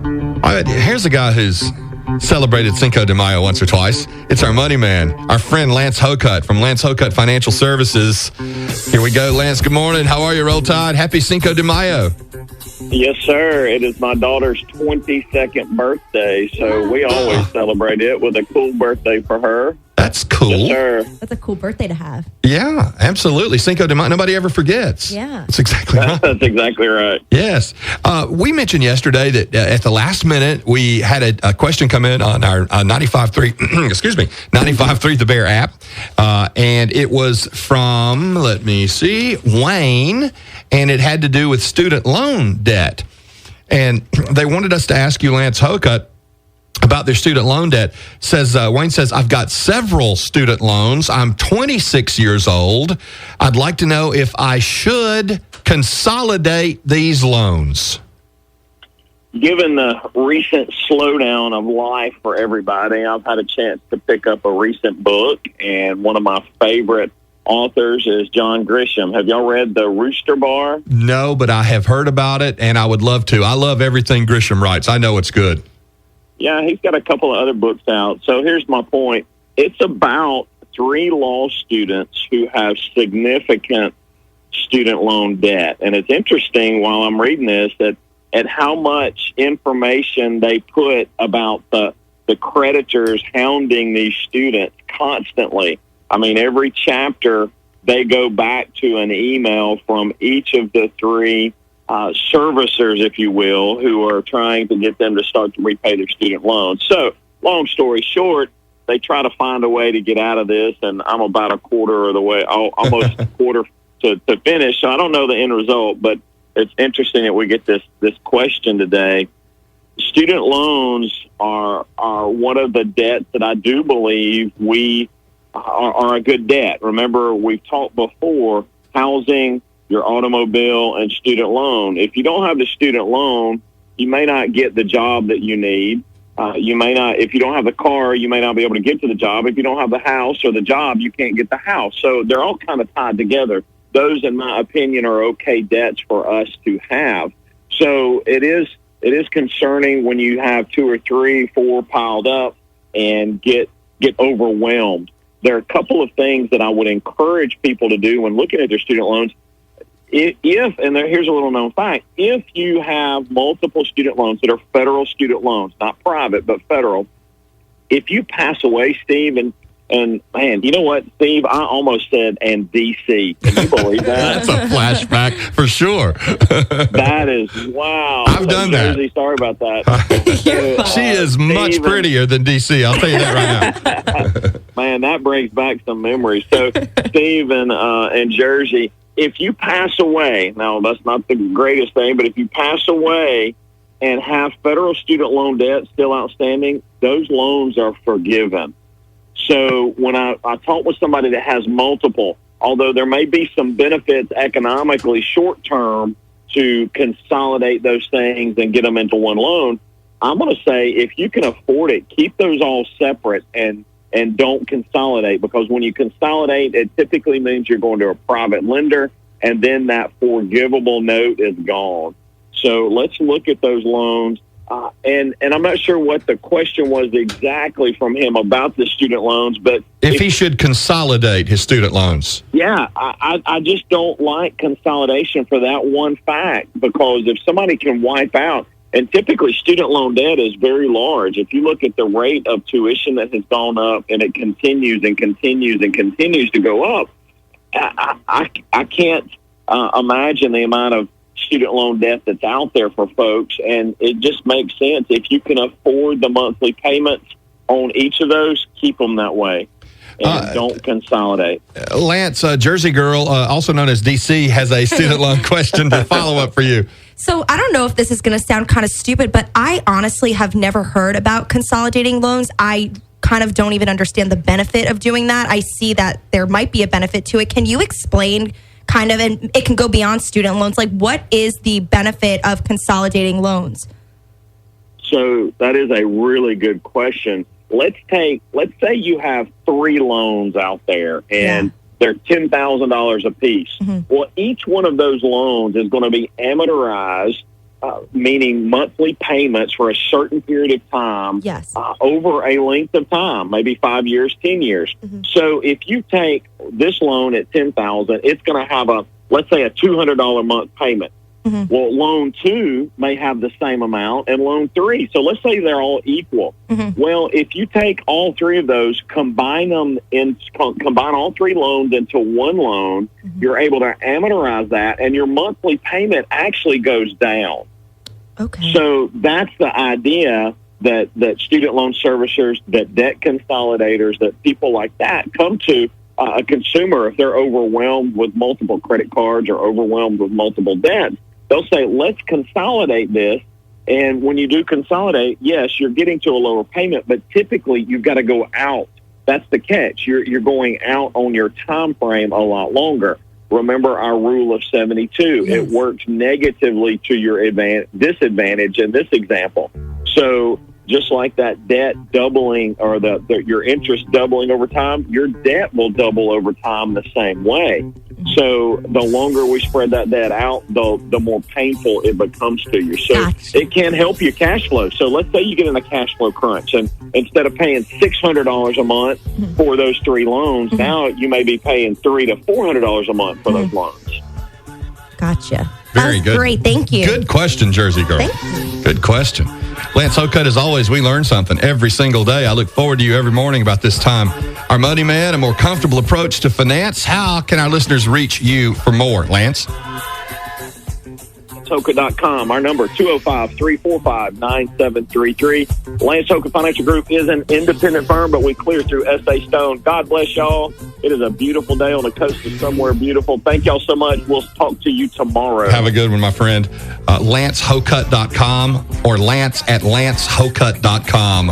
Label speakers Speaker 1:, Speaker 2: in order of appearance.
Speaker 1: Here's a guy who's celebrated Cinco de Mayo once or twice. It's our money man, our friend Lance Hocutt from Lance Hocutt Financial Services. Here we go, Lance. Good morning. How are you, Roll Tide? Happy Cinco de Mayo.
Speaker 2: Yes, sir. It is my daughter's 22nd birthday, so we always celebrate it with a cool birthday for her.
Speaker 1: That's cool.
Speaker 2: Yes, sir.
Speaker 3: That's a cool birthday to have.
Speaker 1: Yeah, absolutely. Cinco de Mayo. Nobody ever forgets.
Speaker 3: Yeah.
Speaker 1: That's exactly right.
Speaker 2: That's exactly right.
Speaker 1: Yes. We mentioned yesterday that at the last minute, we had a question come in on our 95.3, excuse me, 95.3 The Bear app. And it was from, let me see, Wayne, and it had to do with student loan debt. And they wanted us to ask you, Lance Hocutt, about their student loan debt. Wayne says, I've got several student loans. I'm 26 years old. I'd like to know if I should consolidate these loans.
Speaker 2: Given the recent slowdown of life for everybody, I've had a chance to pick up a recent book, and one of my favorite authors is John Grisham. Have y'all read The Rooster Bar?
Speaker 1: No, but I have heard about it, and I would love to. I love everything Grisham writes. I know it's good.
Speaker 2: Yeah, he's got a couple of other books out. So here's my point. It's about 3 law students who have significant student loan debt. And it's interesting while I'm reading this that at how much information they put about the creditors hounding these students constantly. I mean, every chapter they go back to an email from each of the 3 servicers, if you will, who are trying to get them to start to repay their student loans. So, long story short, they try to find a way to get out of this, and I'm about a quarter of the way, almost a quarter to finish. So I don't know the end result, but it's interesting that we get this question today. Student loans are one of the debts that I do believe we are a good debt. Remember, we've talked before, housing, your automobile, and student loan. If you don't have the student loan, you may not get the job that you need. You may not, if you don't have the car, you may not be able to get to the job. If you don't have the house or the job, you can't get the house. So they're all kind of tied together. Those, in my opinion, are okay debts for us to have. So it is concerning when you have 2 or 3, 4 piled up and get overwhelmed. There are a couple of things that I would encourage people to do when looking at their student loans. Here's a little known fact, if you have multiple student loans that are federal student loans, not private, but federal, if you pass away, Steve, and man, you know what, Steve, I almost said, and D.C. Can you believe that?
Speaker 1: That's a flashback for sure.
Speaker 2: That is, wow.
Speaker 1: I've done that.
Speaker 2: Sorry about that.
Speaker 1: She is much prettier than D.C., I'll tell you that right now.
Speaker 2: Man, that brings back some memories. So, Steve in Jersey, if you pass away, now that's not the greatest thing, but if you pass away and have federal student loan debt still outstanding, those loans are forgiven. So when I talk with somebody that has multiple, although there may be some benefits economically short term to consolidate those things and get them into one loan, I'm going to say if you can afford it, keep those all separate and don't consolidate, because when you consolidate, it typically means you're going to a private lender, and then that forgivable note is gone. So let's look at those loans. And I'm not sure what the question was exactly from him about the student loans, but
Speaker 1: if he should consolidate his student loans.
Speaker 2: Yeah, I just don't like consolidation for that one fact, because if somebody can wipe out, and typically student loan debt is very large. If you look at the rate of tuition that has gone up, and it continues and continues and continues to go up, I can't imagine the amount of student loan debt that's out there for folks, and it just makes sense. If you can afford the monthly payments on each of those, keep them that way. And don't consolidate.
Speaker 1: Lance, Jersey Girl, also known as DC, has a student loan question to follow up for you.
Speaker 3: So I don't know if this is going to sound kind of stupid, but I honestly have never heard about consolidating loans. I kind of don't even understand the benefit of doing that. I see that there might be a benefit to it. Can you explain kind of, and it can go beyond student loans, like what is the benefit of consolidating loans?
Speaker 2: So that is a really good question. Let's say you have 3 loans out there, and they're $10,000 a piece. Mm-hmm. Well, each one of those loans is going to be amortized meaning monthly payments for a certain period of time,
Speaker 3: Yes.
Speaker 2: Over a length of time, maybe 5 years, 10 years. So if you take this loan at $10,000, it's going to have let's say a $200 a month payment. Well, loan 2 may have the same amount, and loan 3. So let's say they're all equal. Well, if you take all 3 of those, combine all 3 loans into one loan, you're able to amortize that, and your monthly payment actually goes down.
Speaker 3: Okay.
Speaker 2: So that's the idea that student loan servicers, that debt consolidators, that people like that come to a consumer if they're overwhelmed with multiple credit cards or overwhelmed with multiple debts. They'll say, let's consolidate this. And when you do consolidate, yes, you're getting to a lower payment, but typically you've got to go out. That's the catch. You're going out on your time frame a lot longer. Remember our rule of 72.
Speaker 3: Yes.
Speaker 2: It works negatively to your disadvantage in this example. So just like that debt doubling or your interest doubling over time, your debt will double over time the same way. So the longer we spread that debt out, the more painful it becomes to you. So It can help you cash flow. So let's say you get in a cash flow crunch, and instead of paying $600 a month for those 3 loans, now you may be paying $300 to $400 a month for those loans.
Speaker 3: Gotcha.
Speaker 1: Very good.
Speaker 3: Great. Thank you.
Speaker 1: Good question, Jersey Girl.
Speaker 3: Thank you.
Speaker 1: Good question. Lance Hocutt, as always, we learn something every single day. I look forward to you every morning about this time. Our Money Man, a more comfortable approach to finance. How can our listeners reach you for more, Lance?
Speaker 2: LanceHocutt.com. Our number, 205-345-9733. Lance Hocutt Financial Group is an independent firm, but we clear through SA Stone. God bless y'all. It is a beautiful day on the coast of somewhere beautiful. Thank y'all so much. We'll talk to you tomorrow.
Speaker 1: Have a good one, my friend. LanceHocutt.com or Lance at LanceHocutt.com.